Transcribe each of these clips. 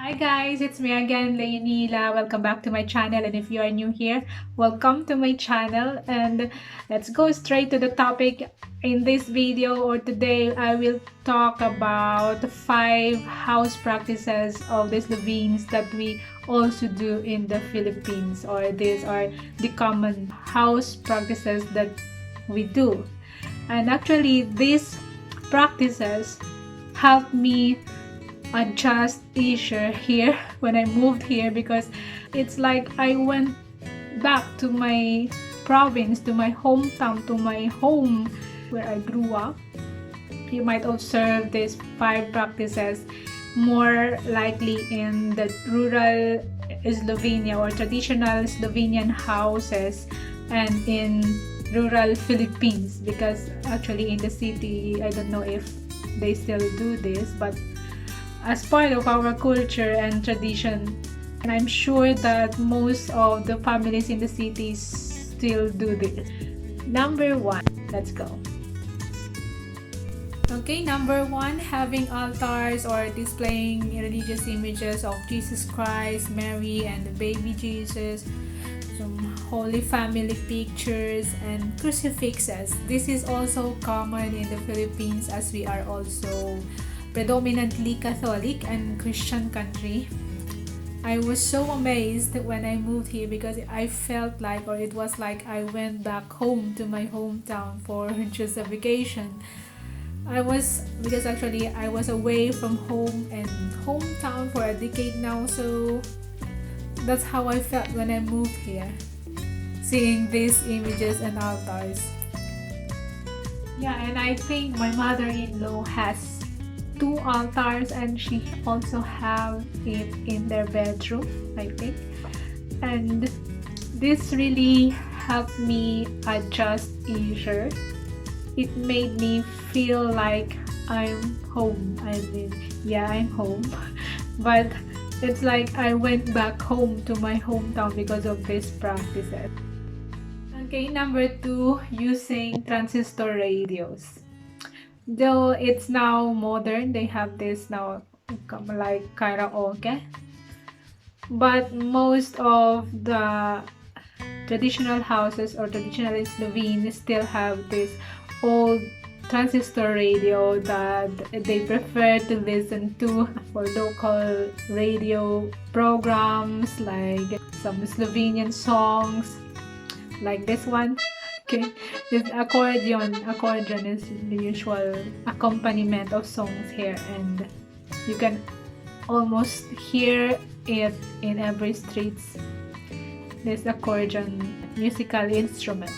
Hi guys, it's me again, Leonila. Welcome back to my channel, and if you are new here, welcome to my channel. And let's go straight to the topic. In this video or today, I will talk about 5 house practices of the Slovenes that we also do in the Philippines, or these are the common house practices that we do. And actually, these practices help me adjust easier here when I moved here, because it's like I went back to my province, to my hometown, to my home where I grew up. You might observe these 5 practices more likely in the rural Slovenia or traditional Slovenian houses and in rural Philippines, because actually in the city I don't know if they still do this, but as part of our culture and tradition, and I'm sure that most of the families in the cities still do this. Number 1, let's go. Okay, number 1, having altars or displaying religious images of Jesus Christ, Mary, and the baby Jesus, some Holy Family pictures, and crucifixes. This is also common in the Philippines, as we are also predominantly Catholic and Christian country. I was so amazed when I moved here, because I felt like, or it was like, I went back home to my hometown for just a vacation. Because actually I was away from home and hometown for a decade now, so that's how I felt when I moved here, seeing these images and altars. Yeah, and I think my mother-in-law has 2 altars, and she also have it in their bedroom, I think. And this really helped me adjust easier. It made me feel like I'm home. I mean, yeah, I'm home. But it's like I went back home to my hometown because of this practices. Okay, number 2, using transistor radios. Though it's now modern, they have this now like karaoke, but most of the traditional houses or traditional Slovene still have this old transistor radio that they prefer to listen to for local radio programs, like some Slovenian songs like this one. Okay, this accordion is the usual accompaniment of songs here, and you can almost hear it in every streets. This accordion musical instrument.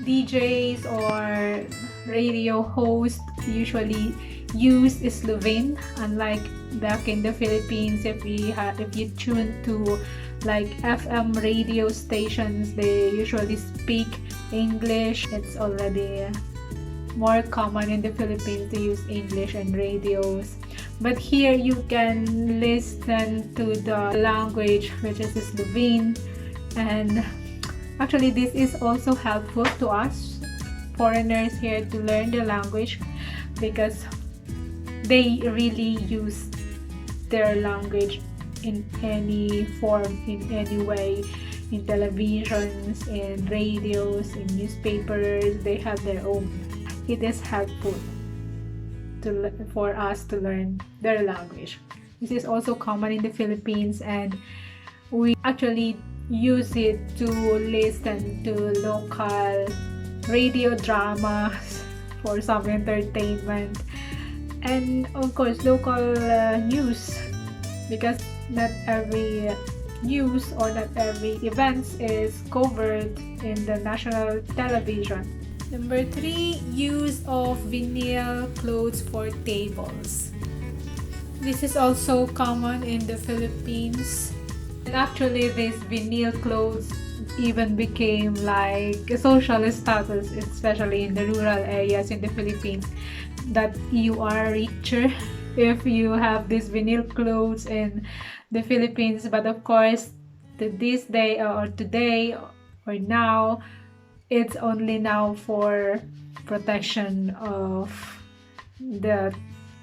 DJs or radio hosts usually use Slovene, unlike back in the Philippines. If you tune to like FM radio stations, they usually speak English. It's already more common in the Philippines to use English and radios. But here you can listen to the language, which is Slovene, and actually this is also helpful to us foreigners here to learn the language, because they really use their language in any form, in any way, in televisions, in radios, in newspapers. They have their own. It is helpful for us to learn their language. This is also common in the Philippines, and we actually use it to listen to local radio dramas for some entertainment, and of course local news, because not every news or not every events is covered in the national television. Number 3, use of vinyl clothes for tables. This is also common in the Philippines, and actually these vinyl clothes even became like a social status, especially in the rural areas in the Philippines, that you are richer if you have these vinyl clothes in the Philippines. But of course, to this day or today or now, it's only now for protection of the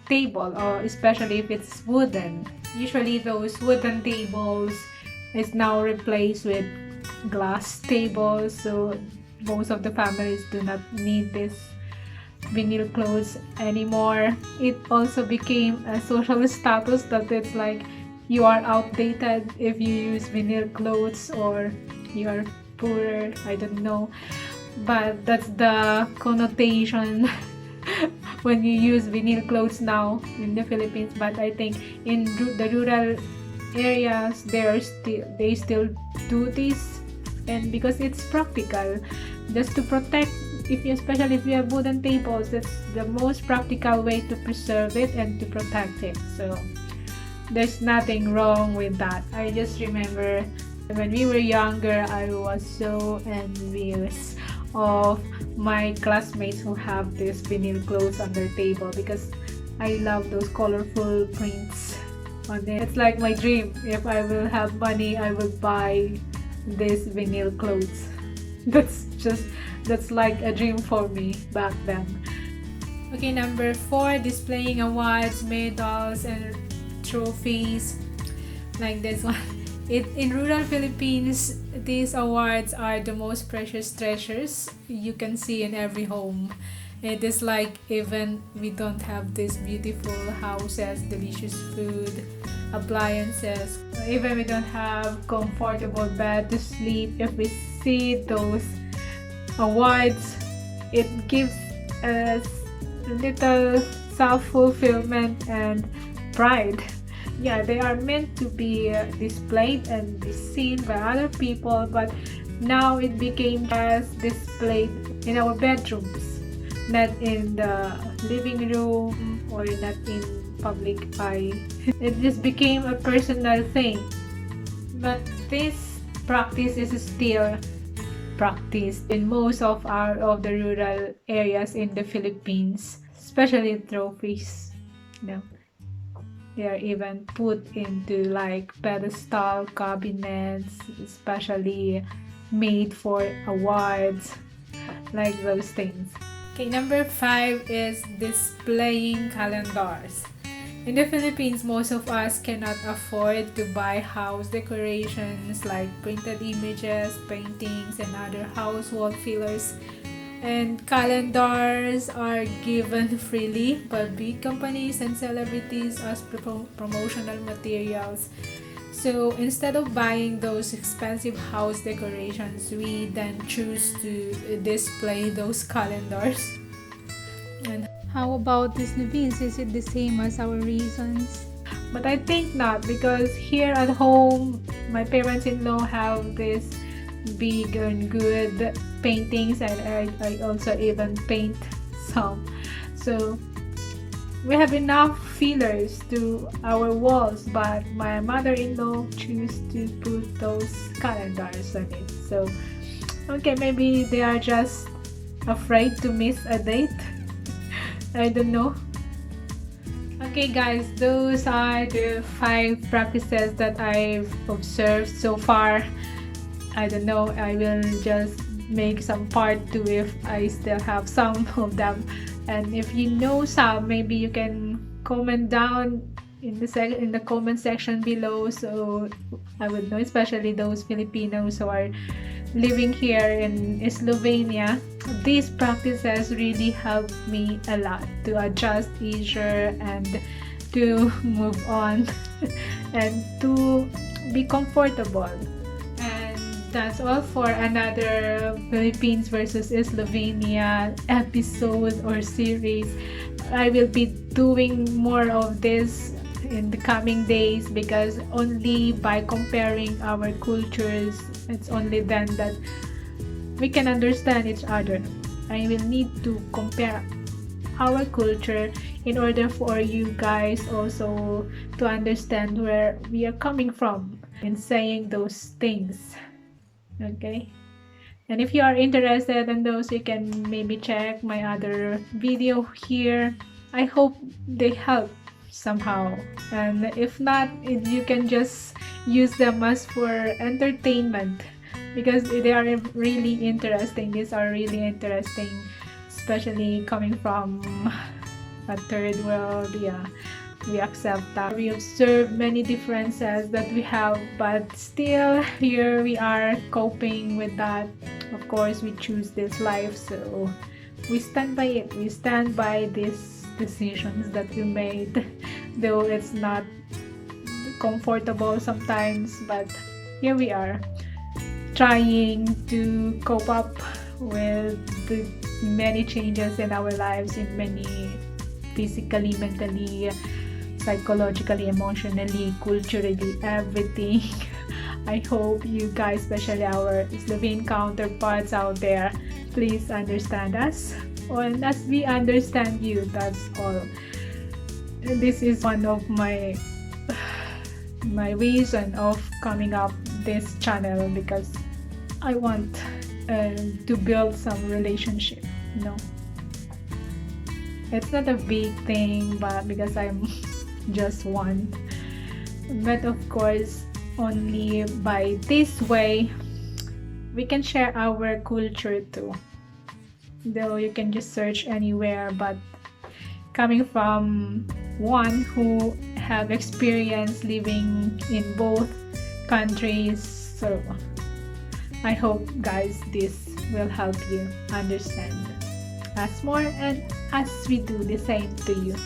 table, or especially if it's wooden. Usually those wooden tables is now replaced with glass tables, so most of the families do not need this vinyl clothes anymore. It also became a social status that it's like you are outdated if you use vinyl clothes, or you are poorer, I don't know, but that's the connotation when you use vinyl clothes now in the Philippines. But I think in the rural areas they still do this, and because it's practical, just to protect, especially if you have wooden tables, that's the most practical way to preserve it and to protect it. So there's nothing wrong with that. I just remember when we were younger, I was so envious of my classmates who have this vinyl clothes on their table, because I love those colorful prints on it. It's like my dream. If I will have money, I will buy this vinyl clothes. That's like a dream for me back then. Okay, number 4, displaying awards, medals, and trophies. Like this one. In rural Philippines, these awards are the most precious treasures you can see in every home. It is like even we don't have these beautiful houses, delicious food, appliances, even we don't have comfortable bed to sleep, if we see those awards, it gives us little self-fulfillment and pride. Yeah, they are meant to be displayed and be seen by other people, but now it became just displayed in our bedrooms, not in the living room or not in public eye. It just became a personal thing. But this practice is still practiced in most of the rural areas in the Philippines, especially trophies. You know, they are even put into like pedestal cabinets, especially made for awards, like those things. Okay, number 5 is displaying calendars. In the Philippines, most of us cannot afford to buy house decorations like printed images, paintings, and other household fillers. And calendars are given freely by big companies and celebrities as promotional materials. So instead of buying those expensive house decorations, we then choose to display those calendars. And how about the Slovenes? Is it the same as our reasons? But I think not, because here at home, my parents-in-law have this big and good paintings, and I also even paint some. So we have enough fillers to our walls, but my mother-in-law choose to put those calendars on it. So okay, maybe they are just afraid to miss a date. I don't know. Okay guys, those are the 5 practices that I've observed so far. I don't know, I will just make some part 2 if I still have some of them. And if you know some, maybe you can comment down in the comment section below, so I would know, especially those Filipinos who are living here in Slovenia. These practices really helped me a lot to adjust easier and to move on and to be comfortable. And that's all for another Philippines versus Slovenia episode or series. I will be doing more of this in the coming days, because only by comparing our cultures, it's only then that we can understand each other. I will need to compare our culture in order for you guys also to understand where we are coming from in saying those things. Okay, and if you are interested in those, you can maybe check my other video here. I hope they help somehow, and if not, you can just use them as for entertainment, because they are really interesting. These are really interesting, especially coming from a third world. Yeah, we accept that. We observe many differences that we have, but still here we are coping with that. Of course, we choose this life, so we stand by it. We stand by these decisions that we made, though it's not comfortable sometimes, but here we are trying to cope up with the many changes in our lives, in many physically, mentally, psychologically, emotionally, culturally, everything. I hope you guys, especially our Slovene counterparts out there, please understand us, and as we understand you. That's all. This is one of my reason of coming up this channel, because I want to build some relationship. It's not a big thing, but because I'm just one, but of course only by this way we can share our culture too, though you can just search anywhere, but coming from one who have experience living in both countries. So I hope, guys, this will help you understand us more, and as we do the same to you.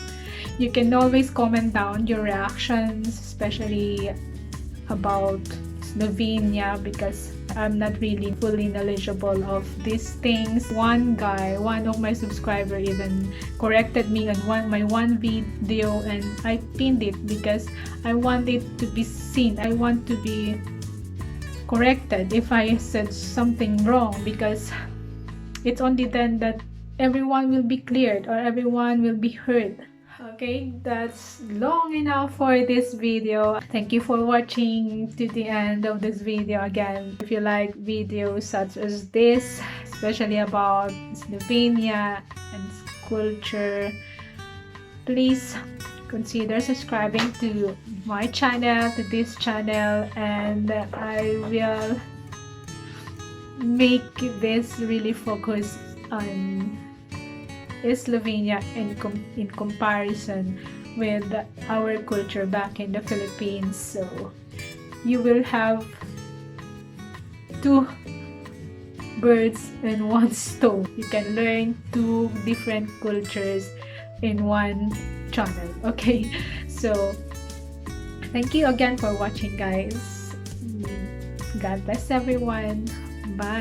You can always comment down your reactions, especially about Slovenia, because I'm not really fully knowledgeable of these things. One of my subscriber even corrected me on my one video, and I pinned it because I want it to be seen. I want to be corrected if I said something wrong, because it's only then that everyone will be cleared or everyone will be heard. Okay, that's long enough for this video. Thank you for watching to the end of this video. Again, if you like videos such as this, especially about Slovenia and culture, please consider subscribing to my channel, to this channel, and I will make this really focus on Slovenia in comparison with our culture back in the Philippines. So you will have two birds in one stone. You can learn two different cultures in one channel. Okay, so thank you again for watching, guys. God bless everyone. Bye.